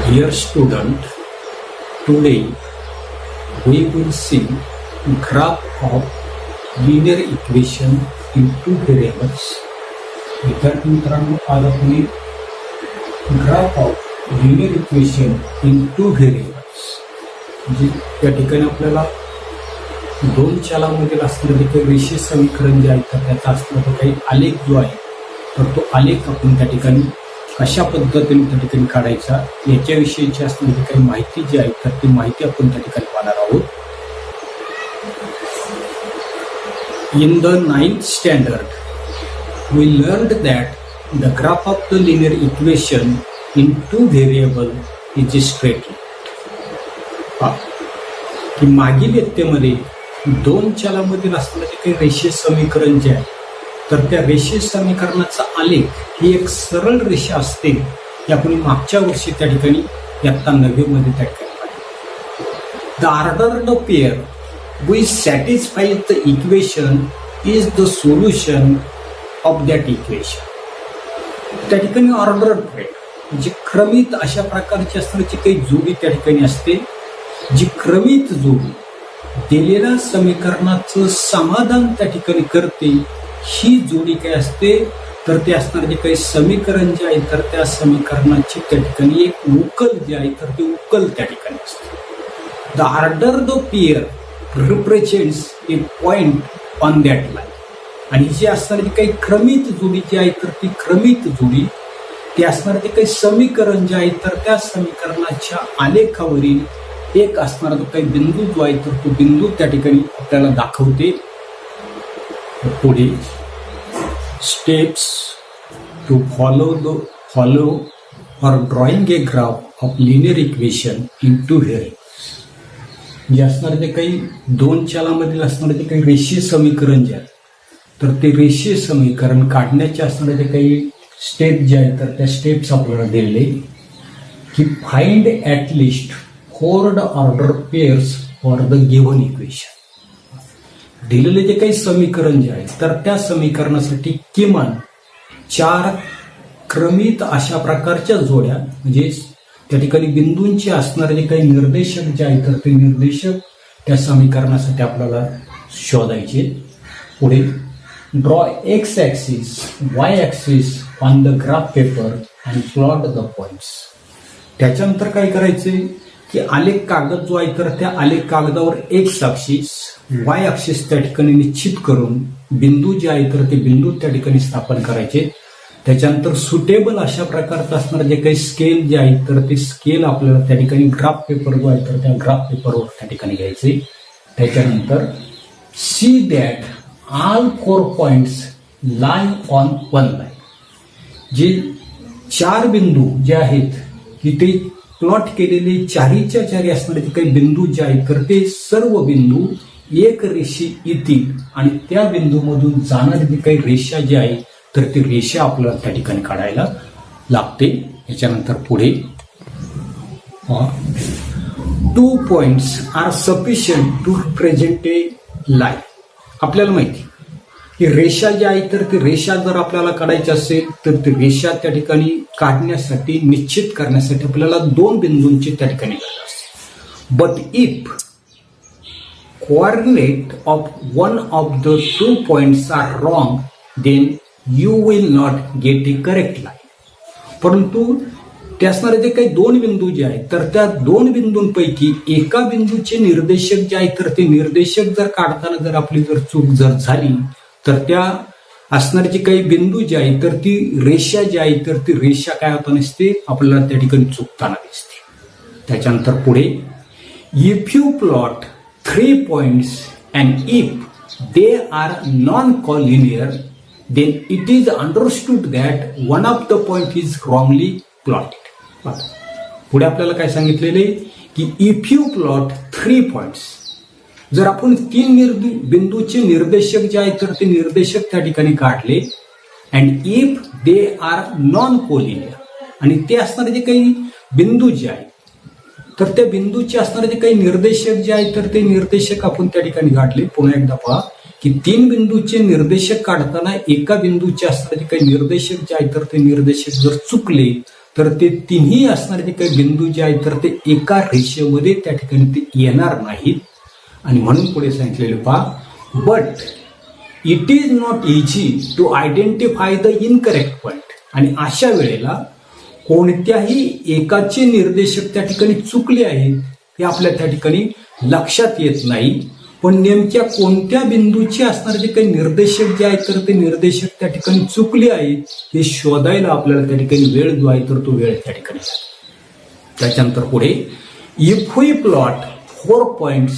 Dear student, today we will see graph of linear equation in two variables. विद्यार्थी मित्रांनो, आज आपण graph of linear equation in two variables म्हणजे या ठिकाणी आपल्याला दोन चलांमधील असणारे काही रेषीय समीकरण जे आहे तर त्याचा असणारा काही आलेख जो आहे तर तो आलेख आपण त्या ठिकाणी कशा पद्धतीने त्या ठिकाणी काढायचा याच्याविषयीची असणारी काही माहिती जी आहे तर ती माहिती आपण त्या ठिकाणी पाहणार आहोत. In the 9th standard, we learned that the graph of the linear equation in two variable is a straight line. की मागील इयत्तेमध्ये दोन चलांमधील असणारे काही रेषीय समीकरण जे आहे तर त्या रेषीय समीकरणाचा आलेख ही एक सरळ रेषा असते हे आपण मागच्या वर्षी त्या ठिकाणी इयत्ता 9 मध्ये त्या ठिकाणी पाहिलं. The ordered pair which satisfies the equation is the solution of that equation. त्या ठिकाणी ऑर्डर्ड पेअर म्हणजे क्रमित अशा प्रकारची असणारी काही जोडी त्या ठिकाणी असते जी क्रमित जोडी दिलेल्या समीकरणाचं समाधान त्या ठिकाणी करते. ही जोडी काय असते तर ते असणारे जे काही समीकरण जे आहे तर त्या समीकरणाची त्या ठिकाणी एक उकल जे आहे तर ते उकल त्या ठिकाणी असते. The order the pair represents a point on that line. आणि जी असणारी काही क्रमित जोडी जी आहे तर ती क्रमित जोडी ते असणारे जे काही समीकरण जे आहे तर त्या समीकरणाच्या आलेखावरील एक असणारा जो काही बिंदू जो आहे तर तो बिंदू त्या ठिकाणी आपल्याला दाखवते. पुढे steps to follow or drawing a graph of linear equation in two variables. जे असणारे जे काही दोन चलांमधील असणारे जे काही रेषीय समीकरण जे आहे तर ते रेषीय समीकरण काढण्याचे असणारे जे काही स्टेप जे आहे तर त्या स्टेप्स आपल्याला दिलेले की find at least 4 order pairs for the given equation. दिलेले जे काही समीकरण जे आहे तर त्या समीकरणासाठी किमान 4 क्रमित अशा प्रकारच्या जोड्या म्हणजे त्या ठिकाणी बिंदूंचे असणारे जे काही निर्देशक जे आहे तर ते निर्देशक त्या समीकरणासाठी आपल्याला शोधायचे. पुढे draw x axis Y axis on the graph paper and plot the points. त्याच्यानंतर काय करायचे की आलेख कागद जो आहे तर त्या आलेख कागदावर एक्स ॲक्सिस वाय ॲक्सिस त्या ठिकाणी निश्चित करून बिंदू जे आहे तर ते बिंदू त्या ठिकाणी स्थापन करायचे. त्याच्यानंतर सुटेबल अशा प्रकारचं असणारं जे काही स्केल जे आहे तर ते स्केल आपल्याला त्या ठिकाणी ग्राफ पेपर जो आहे तर त्या ग्राफ पेपरवर त्या ठिकाणी घ्यायचे. त्याच्यानंतर see that all 4 points lie on one line. जे 4 बिंदू जे आहेत की ते प्लॉट केलेले चारीच्या चारी असणारे जे काही बिंदू जे आहेत तर ते सर्व बिंदू एक रेषे येतील आणि त्या बिंदूमधून जाणारी जी काही रेषा जी आहे तर ती रेषा आपल्याला त्या ठिकाणी काढायला लागते. याच्यानंतर पुढे 2 points are sufficient to represent a line. आपल्याला माहिती की रेषा जी आहे तर ती रेषा जर आपल्याला काढायची असेल तर ती रेषा त्या ठिकाणी काढण्यासाठी निश्चित करण्यासाठी आपल्याला 2 बिंदूंची त्या ठिकाणी गरज असते. But if coordinate of one of the 2 points are wrong, then you will not get a correct line. परंतु ते असणारे जे काही 2 बिंदू जे आहेत तर त्या 2 बिंदूंपैकी एका बिंदूचे निर्देशक जे आहेत तर ते निर्देशक जर काढताना जर आपली जर चूक जर झाली तर त्या असणारे जे काही बिंदू जे आहेत तर ती रेषा जी आहे तर ती रेषा काय होताना दिसते आपल्याला त्या ठिकाणी चुकताना दिसते. त्याच्यानंतर पुढे if you plot 3 points and if they are non-collinear then it is understood that one of the point is wrongly plotted. पुढे आपल्याला काय सांगितलेले की इफ यू प्लॉट 3 points जर आपण 3 बिंदूचे निर्देशक जे आहेत तर ते निर्देशक त्या ठिकाणी काढले and if they are non collinear आणि ते असणारे जे काही बिंदू जे आहेत तर त्या बिंदूचे असणारे जे काही निर्देशक जे आहेत तर ते निर्देशक आपण त्या ठिकाणी काढले. पुन्हा एकदा पहा की 3 बिंदूचे निर्देशक काढताना एका बिंदूचे असणारे जे काही निर्देशक जे आहेत तर ते निर्देशक जर चुकले तर ते तिन्ही असणारे जे काही बिंदू जे आहेत तर ते एका रेषेमध्ये त्या ठिकाणी ते येणार नाहीत. आणि म्हणून पुढे सांगितलेले पहा, but it is not easy to identify the incorrect point. आणि अशा वेळेला कोणत्याही एकाचे निर्देशक त्या ठिकाणी चुकले आहेत हे आपल्या त्या ठिकाणी लक्षात येत नाही. पण नेमक्या कोणत्या बिंदूचे असणारे जे काही निर्देशक जे आहेत तर ते निर्देशक त्या ठिकाणी चुकले आहेत हे शोधायला आपल्याला त्या ठिकाणी वेळ जो आहे तर तो वेळ त्या ठिकाणी. त्याच्यानंतर पुढे, if we plot 4 points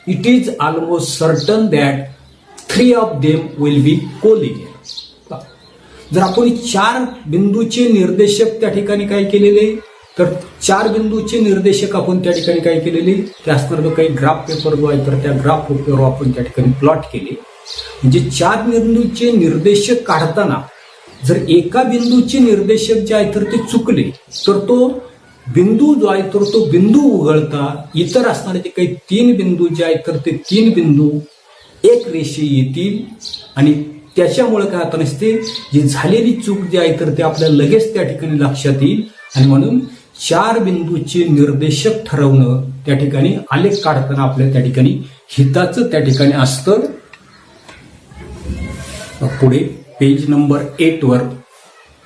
it is almost certain that 3 of them will be collinear. जर आपण 4 बिंदूचे निर्देशक त्या ठिकाणी काय केलेले, तर 4 बिंदूचे निर्देशक आपण त्या ठिकाणी काय केलेले, ते असणार जो काही ग्राफ पेपर जो आहे तर त्या ग्राफ पेपरवर आपण त्या ठिकाणी प्लॉट केले. म्हणजे 4 बिंदूचे निर्देशक काढताना जर एका बिंदूचे निर्देशक जे आहे तर ते चुकले तर तो बिंदू जो आहे तर तो बिंदू वगळता इतर असणारे जे काही 3 बिंदू जे आहेत तर ते 3 बिंदू एक रेषे येतील. आणि त्याच्यामुळे काय होतं नसते, जी झालेली चूक जी आहे तर ते आपल्याला लगेच त्या ठिकाणी लक्षात येईल. आणि म्हणून 4 बिंदूचे निर्देशक ठरवणं त्या ठिकाणी आलेख काढताना आपल्या त्या ठिकाणी हिताचं त्या ठिकाणी असतं. पुढे पेज नंबर 8 वर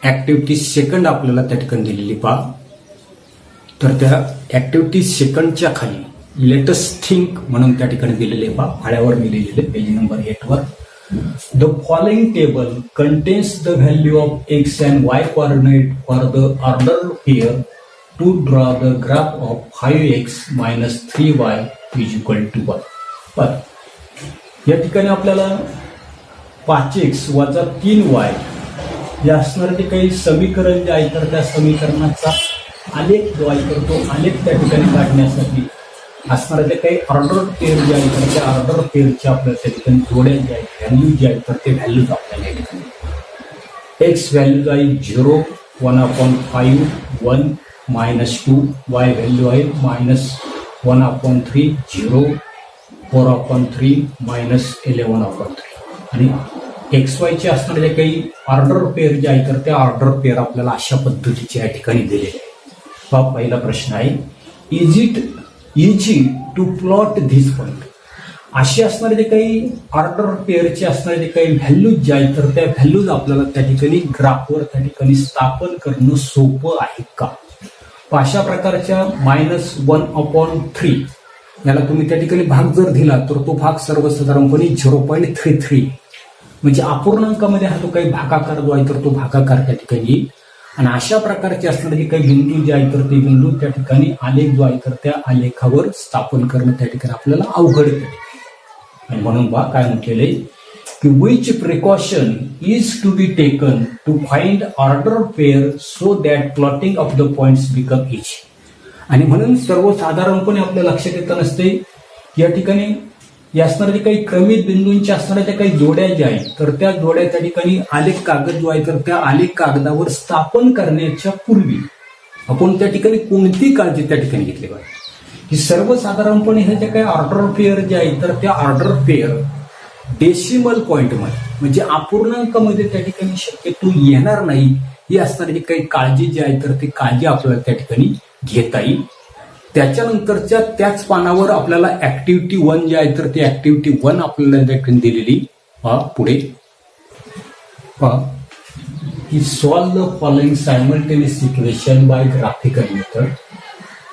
ऍक्टिव्हिटी सेकंड आपल्याला त्या ठिकाणी दिलेली पहा. तर त्या ऍक्टिव्हिटी सेकंडच्या खाली लेटेस्ट थिंक म्हणून त्या ठिकाणी दिलेले पहा, फाळ्यावर मी लिहिलेले पेज नंबर 8 वर. The following table contains the value of x and y coordinate for the ordered pair to draw the graph of 5x minus 3y is equal to 1. पण या ठिकाणी आपल्याला 5x वजा 3y या असणारे जे काही समीकरण जे आहे तर त्या समीकरणाचा आलेख जो आहे तर तो आलेख त्या ठिकाणी काढण्यासाठी असणारे जे काही ऑर्डर पेअर जे आहे तर त्या ऑर्डर पेअरच्या आपल्याला त्या ठिकाणी जोड्या जे आहेत, व्हॅल्यू जे आहेत तर ते व्हॅल्यूज आपल्याला या ठिकाणी एक्स व्हॅल्यूज आहे 0, 1/5, 1 -2, वाय व्हॅल्यू आहे -1/3, 0, 4/3, -11/3. आणि एक्स वायचे असणारे जे काही ऑर्डर पेअर जे आहे तर त्या ऑर्डर पेअर आपल्याला अशा पद्धतीचे या ठिकाणी दिलेले आहे. पहिला प्रश्न आहे, is it easy to plot this point. असे असणारे जे काही ऑर्डर पेअरचे असणारे जे काही व्हॅल्यूज जे आहेत तर त्या व्हॅल्यूज आपल्याला त्या ठिकाणी ग्राफवर त्या ठिकाणी स्थापन करणं सोपं आहे का. अशा प्रकारच्या -1/3 याला तुम्ही त्या ठिकाणी भाग जर दिला तर तो भाग सर्वसाधारणपणे 0.33 म्हणजे अपूर्णांकामध्ये हा जो काही भागाकार जो आहे तर तो भागाकार त्या ठिकाणी येईल. आणि अशा प्रकारचे असणारे जे काही बिंदू जे आहेत तर ते बिंदू त्या ठिकाणी आलेख जो आहे तर त्या आलेखावर स्थापन करणं त्या ठिकाणी आपल्याला अवघड आहे. आणि म्हणून काय म्हटलेलं आहे की which precaution is to be taken to find order pair so that plotting of the points become easy. आणि म्हणून सर्वसाधारणपणे आपल्या लक्षात येत नसते की या ठिकाणी या असणारे जे काही क्रमित बिंदूंच्या असणाऱ्या ज्या काही जोड्या ज्या आहेत तर त्या जोड्या त्या ठिकाणी आलेख कागद जो आहे तर त्या आलेख कागदावर स्थापन करण्याच्या पूर्वी आपण त्या ठिकाणी कोणती काळजी त्या ठिकाणी घेतली पाहिजे की सर्वसाधारणपणे हे ज्या काही ऑर्डर पेअर जे आहेत तर त्या ऑर्डर पेअर डेसिमल पॉइंटमध्ये म्हणजे अपूर्णांकामध्ये त्या ठिकाणी शक्यतो येणार नाही ही असणारी जी काही काळजी जी आहे तर ती काळजी आपल्याला त्या ठिकाणी घेता येईल. त्याच्यानंतरच्या त्याच पानावर आपल्याला ऍक्टिव्हिटी 1 जे आहे तर ती ऍक्टिव्हिटी 1 आपल्याला दिलेली. पुढे की solve the following simultaneous equation by graphical method.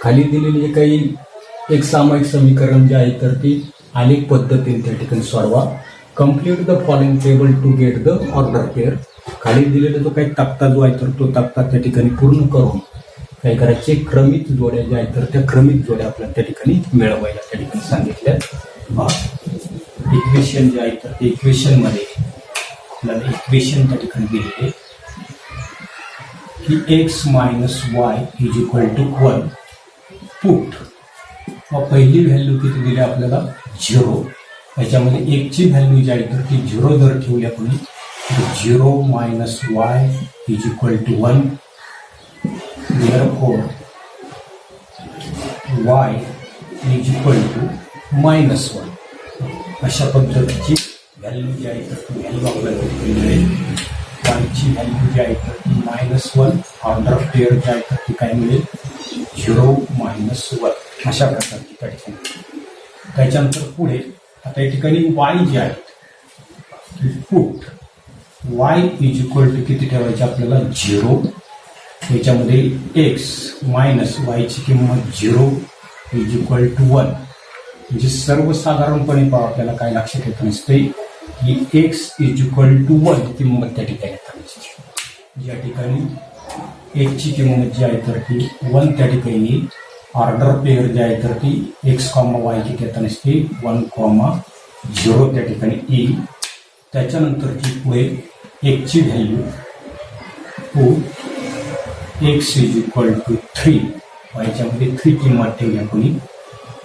खाली दिलेली जे काही एक सामायिक समीकरण जे आहे तर ती आलेख पद्धतीने त्या ठिकाणी सोडवा. Complete the following table to get the order pair. खाली दिलेला जो काही तक्ता जो आहे तर तो तक्ता त्या ठिकाणी पूर्ण करून काय करायचे क्रमित जोड्या ज्या आहेत तर त्या क्रमित जोड्या आपल्याला त्या ठिकाणी मिळवायला त्या ठिकाणी सांगितल्या. इक्वेशन जे आहे तर ते इक्वेशन मध्ये आपल्याला इक्वेशन त्या ठिकाणी दिलेले की x - y = 1 पुट पहिली व्हॅल्यू किती दिली आपल्याला 0. याच्यामध्ये 1 ची व्हॅल्यू जी आहे तर ती 0 जर ठेवली आपण 0 - y = 1. Therefore, y = -1 अशा पद्धतीची व्हॅल्यू जी आहे तर ती व्हॅल्यू आपल्याला मिळेल. वायची व्हॅल्यू जी आहे तर ती -1, ऑर्डर पेअर जी आहे तर ती काय मिळेल 0 -1 अशा प्रकारची त्या ठिकाणी. त्याच्यानंतर पुढे आता या ठिकाणी वाय जे आहेत put y is equal to किती ठेवायचे आपल्याला 0. याच्यामध्ये x मायनस वायची किंमत 0 इज इक्वल टू 1. म्हणजे सर्वसाधारणपणे आपल्याला काय लक्षात येत नसते की x इज इक्वल टू 1 किंमत त्या ठिकाणी येत. या ठिकाणी x ची किंमत जी आहे तर ती 1 त्या ठिकाणी ऑर्डर पेअर जी आहे तर ती x, y किती येत नसते 1, 0 त्या ठिकाणी येईल. त्याच्यानंतरची पुढे x ची value x is equal to 3. याच्यामध्ये 3 किंमत ठेवली आपण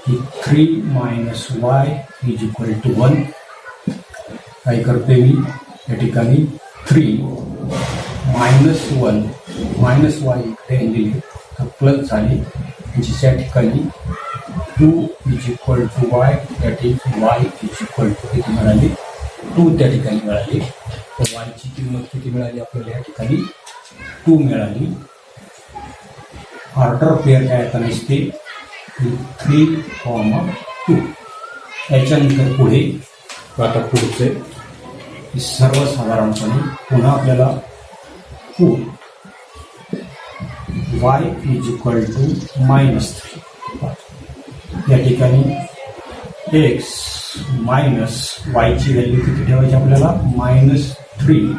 की 3 minus y is equal to 1. काय करतोय मी या ठिकाणी 3 -1 मायनस वाय इकडे दिली तर प्लस झाली म्हणजे त्या ठिकाणी 2 is equal to y that is y is equal to किती मिळाली 2 त्या ठिकाणी मिळाली. तर वायची किंमत किती मिळाली आपल्याला या ठिकाणी 2 मिळाली. ऑर्डर पेअर काय आता नसते 3, 2. याच्यानंतर पुढे आता पुढचे सर्वसाधारणपणे पुन्हा आपल्याला put y is equal to -3. या ठिकाणी x मायनस वायची व्हॅल्यू किती ठेवायची आपल्याला -3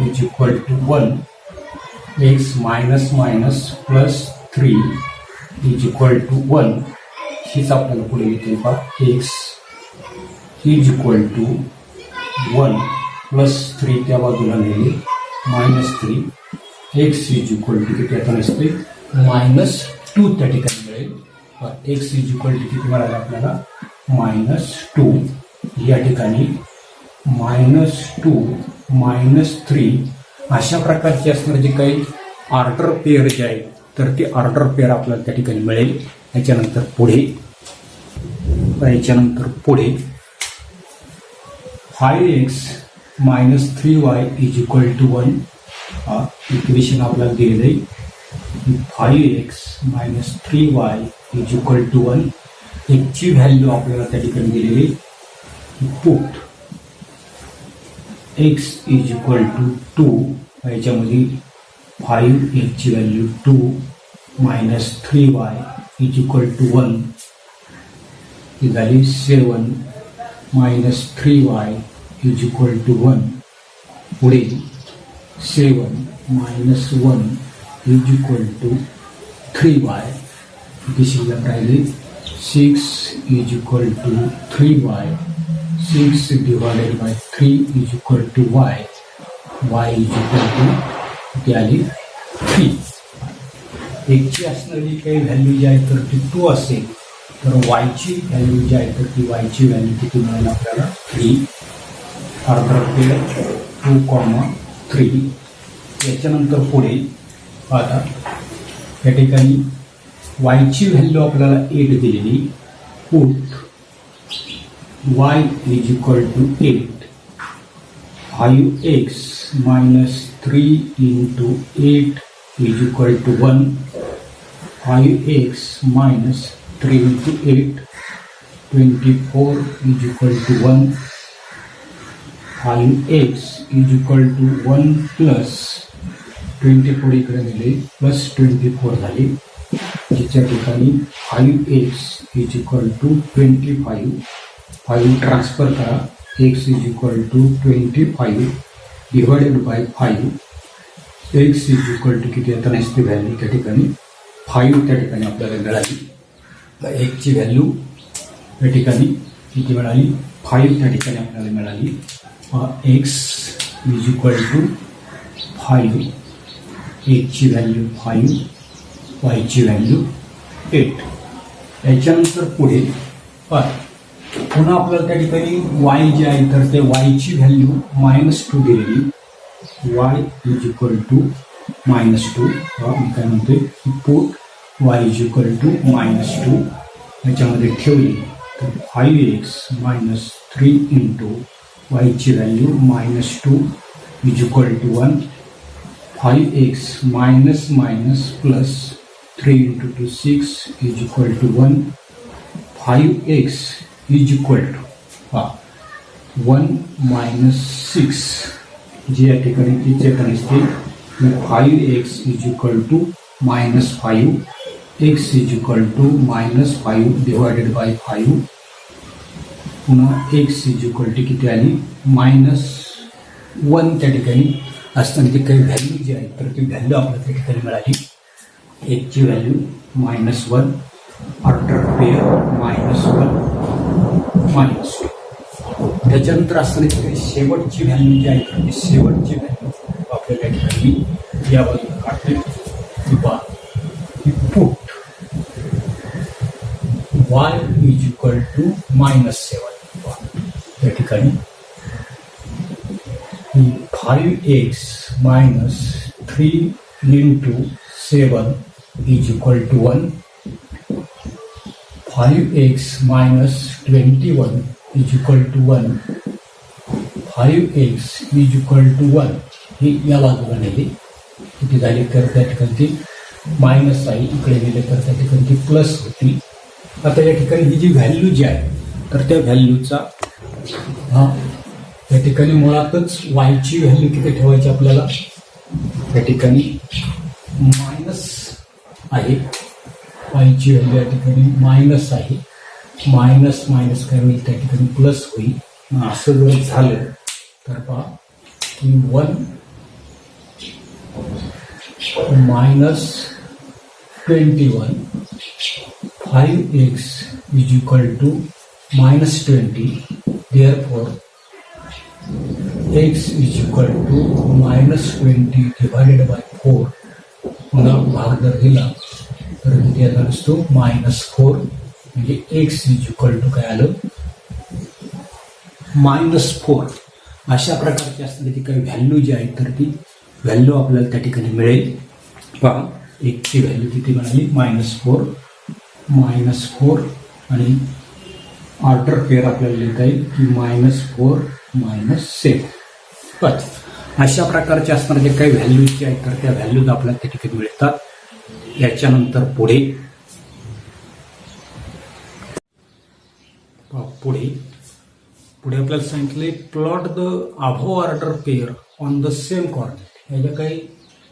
is equal to 1. x minus minus plus 3 is equal to 1. हीच आपल्याला पुढे येते पहा x is equal to 1 plus 3 त्या बाजूला नेले -3. x इज इक्वल टू किती आता नसते -2 त्या ठिकाणी मिळेल. x इज इक्वल टू किती मिळाले आपल्याला -2. या ठिकाणी -2 -3 अशा प्रकारचे असणारे जे काही ऑर्डर पेअर जे आहे तर ते ऑर्डर पेअर आपल्याला त्या ठिकाणी मिळेल. याच्यानंतर पुढे 5x - 3y is equal to 1 equation आपल्याला दिलेलं आहे. 5x - 3y is equal to 1. ची व्हॅल्यू आपल्याला त्या ठिकाणी दिलेली put x is equal to 2. याच्यामध्ये 5x ची value 2 - 3y is equal to 1 ही झाली 7 - 3y इज इक्वल टू 1. पुढे 7 - 1 इज इक्वल टू 3y. इथे शिल्लक राहिले 6 is equal to 3y. 6 divided by 3 is equal to y. y is equal to इथे आली 3. ची असणारी काही व्हॅल्यू जी आहे तर ती 2 असेल तर वायची व्हॅल्यू जी आहे तर ती वायची व्हॅल्यू किती मिळेल आपल्याला 3. Order pair 2, 3. याच्यानंतर पुढे आता या ठिकाणी वायची व्हॅल्यू आपल्याला 8 दिलेली. Put y is equal to 8. 5x - 3 into 8 is equal to 1. 5x minus 3 into 8, 24 is equal to 1. 5x is equal to 1 plus 24 इकडे दिले प्लस 24 झाले. जिच्या ठिकाणी 5x is equal to 25. 5 transfer करा. x is equal to 25 divided by 5. x is equal to किती आता नसते value त्या ठिकाणी 5 त्या ठिकाणी आपल्याला मिळाली. x ची व्हॅल्यू त्या ठिकाणी किती मिळाली 5 त्या ठिकाणी आपल्याला मिळाली. x is equal to 5. x ची व्हॅल्यू 5, y ची व्हॅल्यू 8. याच्यानंतर पुढे पुन्हा आपल्याला त्या ठिकाणी y जे आहे तर ते y ची व्हॅल्यू -2 दिलेली. y is equal to -2. मी काय म्हणतोय put y is equal to -2 याच्यामध्ये ठेवली तर 5x - 3 इंटू y ची value -2 is equal to 1. 5x minus minus plus 3 into 2 6 is equal to 1. 5x is equal to 1 minus 6 जी या ठिकाणी इथे असते. 5x is equal to minus 5. x is equal to minus 5 divided by 5. पुन्हा x is equal to किती आली minus 1 त्या ठिकाणी असताना ती काही व्हॅल्यू जी आहे तर ती व्हॅल्यू आपल्याला त्या ठिकाणी मिळाली. एकची व्हॅल्यू -1, ऑर्डर पेअर -1 -2. त्याच्यानंतर असताना ती काही शेवटची व्हॅल्यू जी आहे तर ती शेवटची व्हॅल्यू आपल्याला त्या ठिकाणी या बाजूला काढते किंवा put y is equal to -7 त्या ठिकाणी 5x minus 3 into 7 is equal to 1. 5x minus 21 is equal to 1. 5x is equal to 1. ही या बाजूला नेली किती झाली तर त्या ठिकाणी ती मायनस आहे, इकडे गेले तर त्या ठिकाणी ती प्लस होती. आता या ठिकाणी ही जी व्हॅल्यू जी आहे तर त्या व्हॅल्यूचा या ठिकाणी मुळातच वायची व्हॅल्यू किती ठेवायची आपल्याला त्या ठिकाणी मायनस आहे. वायची व्हॅल्यू या ठिकाणी मायनस आहे. मायनस मायनस काय होईल त्या ठिकाणी प्लस होईल. असं जर झालं तर पहा की 1 minus 21 5x is equal to minus 20. Therefore x is equal to minus 20 divided by 4. पुन्हा भाग जर दिला तर त्याचा असतो -4 म्हणजे x is equal to काय आलं -4. अशा प्रकारची असणारी ती काही व्हॅल्यू जी आहे तर ती व्हॅल्यू आपल्याला त्या ठिकाणी मिळेल. पहा एकची व्हॅल्यू किती मिळाली -4 आणि ऑर्डर पेअर आपल्याला लिहिता येईल की -4 -7. पण अशा प्रकारचे असणारे जे काही व्हॅल्यूज जे आहेत तर त्या व्हॅल्यूज आपल्याला त्या ठिकाणी मिळतात. याच्यानंतर पुढे आपल्याला सांगितले plot the above order pair on the same coordinate. ह्या ज्या काही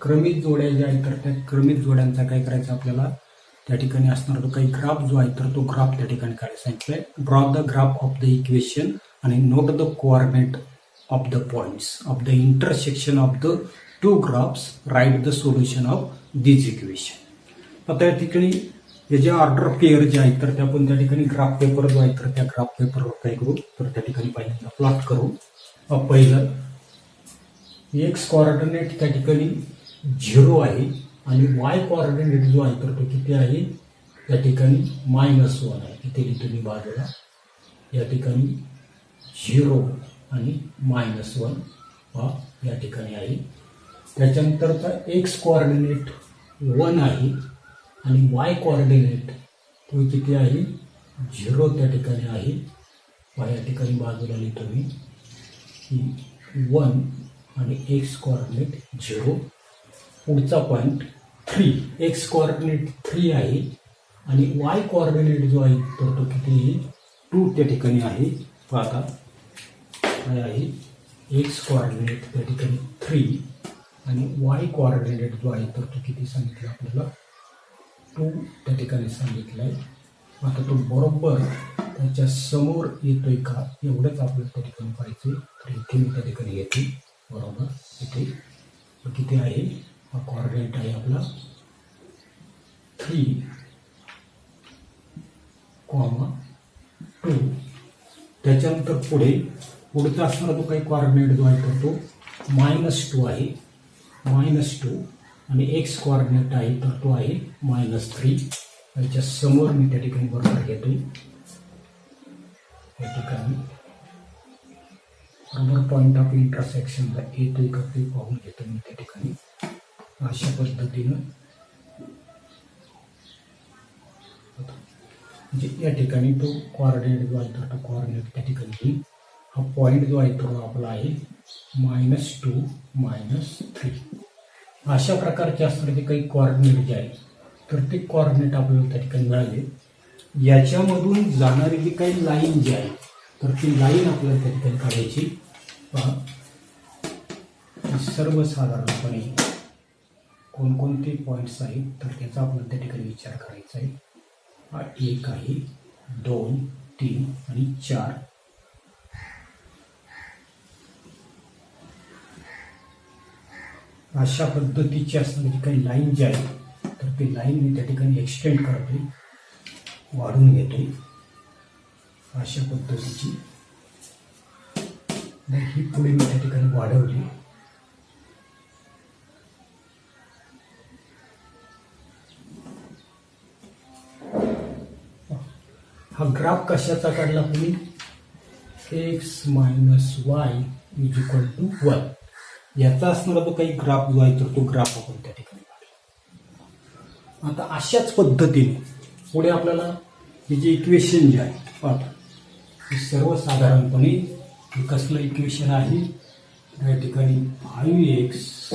क्रमित जोड्या ज्या आहेत तर त्या क्रमित जोड्यांचा काय करायचं आपल्याला त्या ठिकाणी असणार तो काही ग्राफ जो आहे तर तो ग्राफ त्या ठिकाणी काढायला सांगितलंय. Draw the graph of the equation आणि note the coordinate of the points of the intersection of the two graphs. Write the solution of this equation. आता या ठिकाणी हे जे ऑर्डर पेअर जे आहेत तर ते आपण त्या ठिकाणी ग्राफ पेपर जो आहे तर त्या ग्राफ पेपरवर काय करू तर त्या ठिकाणी पहिल्यांदा प्लॉट करू. पहिलं एक्स कोऑर्डिनेट त्या ठिकाणी 0 आहे आणि वाय कोऑर्डिनेट जो आहे तर तो किती आहे त्या ठिकाणी -1 आहे. इथे लिहितो मी बाजूला या ठिकाणी 0 आणि -1 या ठिकाणी आहे. त्याच्यानंतरचा एक्स कोऑर्डिनेट 1 आहे आणि वाय कोऑर्डिनेट तो किती आहे 0 त्या ठिकाणी आहे. या ठिकाणी बाजूला लिहितो मी की 1 आणि एक्स कोऑर्डिनेट 0. पुढचा पॉईंट 3 एक्स कोऑर्डिनेट 3 आहे आणि वाय कोऑर्डिनेट जो आहे तर तो किती आहे 2 त्या ठिकाणी आहे. आता काय आहे एक्स कोऑर्डिनेट त्या ठिकाणी 3 आणि वाय कोऑर्डिनेट जो आहे तर तो किती सांगितलं आपल्याला 2 त्या ठिकाणी सांगितलं आहे. आता तो बरोबर त्याच्या समोर येतोय का एवढंच आपल्याला त्या ठिकाणी पाहिजे. तर इथे मी त्या ठिकाणी येते बरोबर. इथे किती आहे हा कोऑर्डिनेट आहे आपला 3, 2. त्याच्यानंतर पुढचा असणारा तो काही कोऑर्डिनेट जो आहे तर तो -2 आहे. -2 आणि एक्स कोऑर्डिनेट आहे तर तो आहे -3. याच्या समोर मी त्या ठिकाणी बरोबर घेतो. या ठिकाणी बरोबर पॉईंट ऑफ इंटरसेक्शनला येतोय का ते पाहून घेतो मी त्या ठिकाणी. अशा पद्धतीनं म्हणजे या ठिकाणी तो कोऑर्डिनेट जो आहे तर तो कोऑर्डिनेट त्या ठिकाणी हा पॉईंट जो आहे तो आपला आहे -2 -3 अशा प्रकारचे असणारे काही कॉर्डिनेट जे आहेत तर ते कॉर्डिनेट आपल्याला त्या ठिकाणी मिळाले. याच्यामधून जाणारी जी काही लाईन जी आहे तर ती लाईन आपल्याला त्या ठिकाणी काढायची. पहा सर्वसाधारणपणे कोणकोणते पॉईंट्स आहेत तर त्याचा आपल्याला त्या ठिकाणी विचार करायचा आहे. हा 1 आहे, 2, 3 आणि 4. अशा पद्धतीची असणारी काही लाईन जी आहे तर ती लाईन मी त्या ठिकाणी एक्सटेंड करतोय, वाढून घेतोय अशा पद्धतीची. ही पुढे मी त्या ठिकाणी वाढवली. हा ग्राफ कशाचा काढला तुम्ही? x - y = 1 याचा असणारा जो काही ग्राफ जो आहे तर तो ग्राफ आपण त्या ठिकाणी काढला. आता अशाच पद्धतीने पुढे आपल्याला हे जे इक्वेशन जे आहे पाहता हे सर्वसाधारणपणे हे कसलं इक्वेशन आहे या ठिकाणी 5x -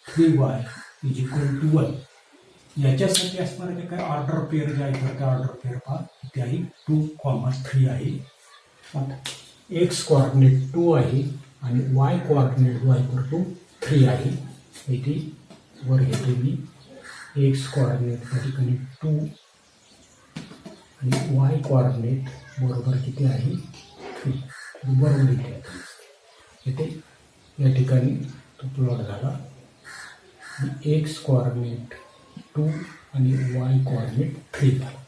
3y = 1 याच्यासाठी असणारे जे काही ऑर्डर पेअर जे आहे तर त्या ऑर्डर पेअर पहा इथे आहे 2, 3 आहे. आता एक्स कॉर्डिनेट 2 आहे आणि वाय कॉर्डिनेट जो आहे तर तो 3 आहे. इथे वर घेतो मी एक्स कॉर्डिनेट त्या ठिकाणी 2 आणि वाय कॉर्डिनेट बरोबर किती आहे 3 बरोबर इथे आहे. इथे या ठिकाणी तो प्लॉट झाला. एक्स कॉर्डिनेट 2 आणि वाय कॉर्डिनेट 3 झाला.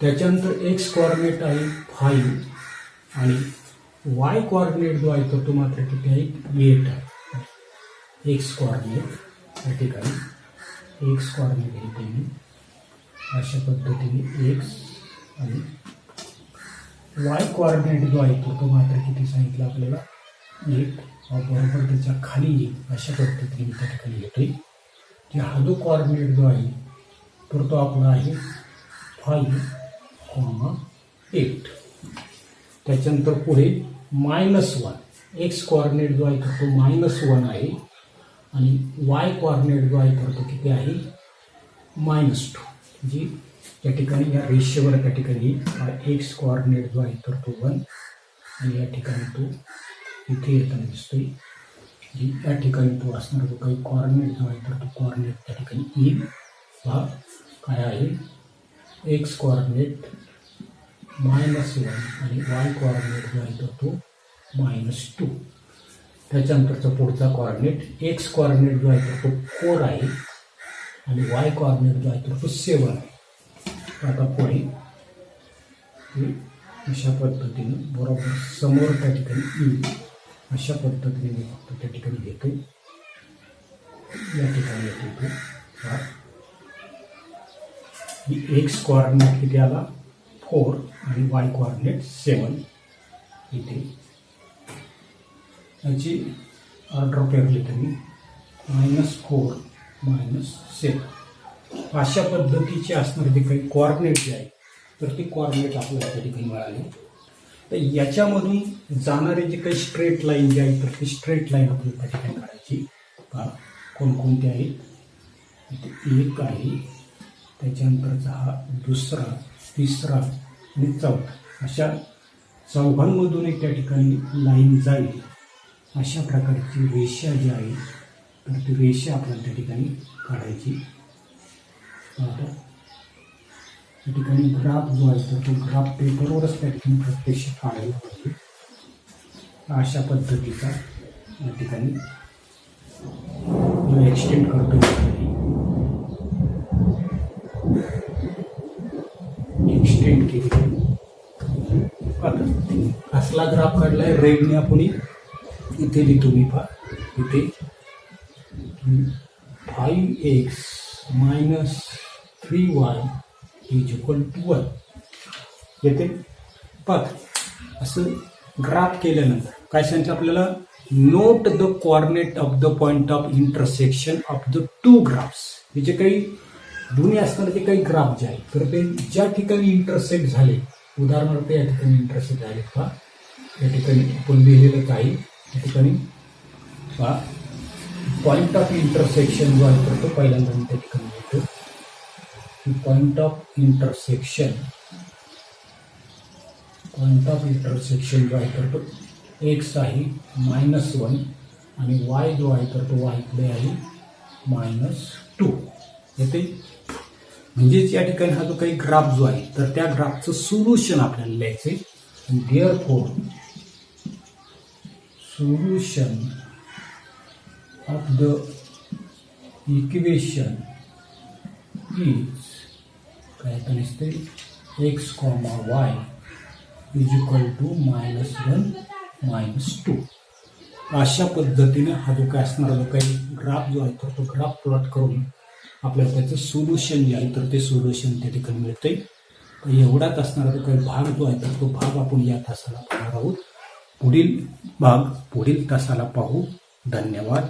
त्याच्यानंतर एक्स कॉर्डिनेट आहे 5 आणि वाय कॉर्डिनेट जो आहे तो मात्र किती आहे 8 आहे. एक्स कॉर्डिनेट या ठिकाणी एक्स कॉर्डिनेट घेते मी अशा पद्धतीने एक्स आणि वाय कॉर्डिनेट जो आहे तो मात्र किती सांगितलं आपल्याला 8 बरोबर त्याच्या खाली येईल अशा पद्धतीने मी त्या ठिकाणी घेतोय. की हा जो कॉर्डिनेट जो आहे तर तो आपला आहे 5, 8. त्याच्यानंतर पुढे -1 एक्स कॉर्डिनेट जो आहे तर तो -1 आहे आणि वाय कॉर्डिनेट जो आहे तर तो किती आहे -2. जी त्या ठिकाणी या रेषेवर त्या ठिकाणी एक्स कॉर्डिनेट जो आहे तर तो 1 आणि या ठिकाणी तो इथे येताना दिसतोय. जी या ठिकाणी तो असणारा जो काही कॉर्डिनेट जो आहे तर तो कॉर्डिनेट त्या ठिकाणी येईल. हा काय आहे एक्स कॉर्डिनेट -1 आणि वाय कॉर्डिनेट जो आहे तर तो -2. त्याच्यानंतरचा पुढचा कॉर्डिनेट एक्स कॉर्डिनेट जो आहे तर तो 4 आहे आणि वाय कॉर्डिनेट जो आहे तर तो 7 आहे. आता पुढे अशा पद्धतीने बरोबर समोर त्या ठिकाणी येईल अशा पद्धतीने मी फक्त त्या ठिकाणी घेतो. या ठिकाणी येतो एक्स कॉर्डिनेट किती आला 4 आणि वाय कॉर्डिनेट 7. इथे याची ऑर्डर पेरली तरी -4 -7 अशा पद्धतीचे असणारे जे काही कॉर्डिनेट जे आहे तर ते कॉर्डिनेट आपल्याला त्या ठिकाणी मिळाले. तर याच्यामधून जाणारे जे काही स्ट्रेट लाईन जे आहे तर ती स्ट्रेट लाईन आपल्याला त्या ठिकाणी काढायची. पहा कोणकोणते आहेत. इथे 1 आहे, त्याच्यानंतरचा हा दुसरा, तिसरा आणि चौथा अशा चौघांमधून एक त्या ठिकाणी लाईन जाईल अशा प्रकारची रेषा जी आहे तर ती रेषा आपल्याला त्या ठिकाणी काढायची. आता त्या ठिकाणी ग्राफ जो आहे तर तो ग्राफ पेपरवरच त्या ठिकाणी प्रत्यक्ष काढायला पाहिजे. अशा पद्धतीचा या ठिकाणी जो एक्सटेंड करतो एक्सटेंड केली. आता असला ग्राफ काढलाय रेडने आपण इथे लिहितो मी. पहा इथे 5x - 3y = 1 येते. पाहत असं ग्राफ केल्यानंतर काय सांगितलं आपल्याला note the coordinate of the point of intersection of the 2 graphs. हे जे काही दोन्ही असणारे जे काही ग्राफ जे आहे तर ते ज्या ठिकाणी इंटरसेक्ट झाले उदाहरणार्थ या ठिकाणी इंटरसेक्ट झाले पहा या ठिकाणी आपण लिहिलेलंच आहे. या ठिकाणी पॉइंट ऑफ इंटरसेक्शन जो आहे तर तो पहिल्यांदा मी त्या ठिकाणी लिहितो. पॉइंट ऑफ इंटरसेक्शन जो आहे तर तो एक्स आहे -1 आणि वाय जो आहे तर तो वाय इकडे आहे -2 येते. म्हणजेच या ठिकाणी हा जो काही ग्राफ जो आहे तर त्या ग्राफचं सोल्युशन आपल्याला लिहायचं आहे. Therefore solution of the equation is काय पण असते x comma y is equal to -1 -2. अशा पद्धतीने हा जो काय असणारा जो काही ग्राफ जो आहे तर तो ग्राफ प्लॉट करून आपल्याला त्याचं सोल्युशन जे आहे तर ते सोल्युशन त्या ठिकाणी मिळते. तर एवढाच असणारा जो काही भाग जो आहे तर तो भाग आपण या तासाला पाहणार आहोत. पुढील भाग पुढील तासाला पाहू. धन्यवाद.